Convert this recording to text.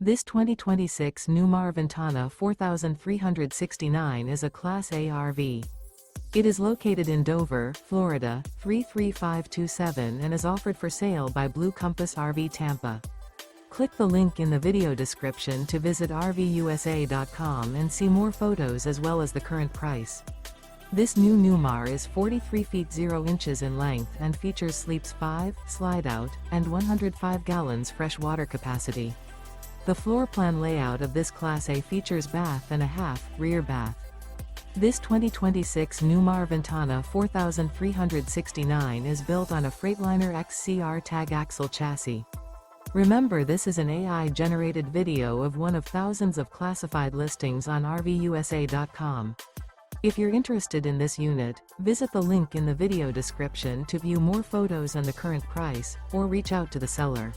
This 2026 Newmar Ventana 4369 is a Class A RV. It is located in Dover, Florida, 33527 and is offered for sale by Blue Compass RV Tampa. Click the link in the video description to visit RVUSA.com and see more photos as well as the current price. This new Newmar is 43 feet 0 inches in length and features sleeps 5, slide-out, and 105 gallons fresh water capacity. The floor plan layout of this Class A features bath and a half, rear bath. This 2026 Newmar Ventana 4369 is built on a Freightliner XCR Tag Axle chassis. Remember, this is an AI-generated video of one of thousands of classified listings on RVUSA.com. If you're interested in this unit, visit the link in the video description to view more photos and the current price, or reach out to the seller.